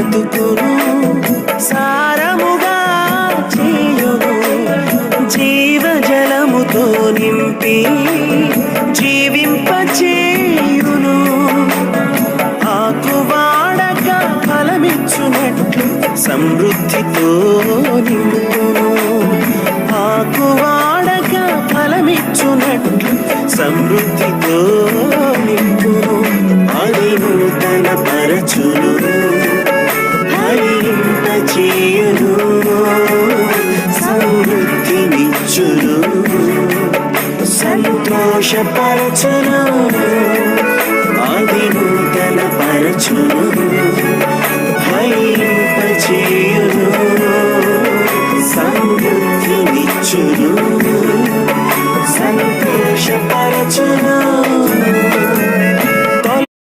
బ్రతుకును సారముగా చేయును, జీవజలముతో నింపి జీవింపచేయును. ఆకువాడక ఫలమిచ్చునట్లు సమృద్ధితో నింపును, ఆకువాడక ఫలమిచ్చునట్లు సమృద్ధి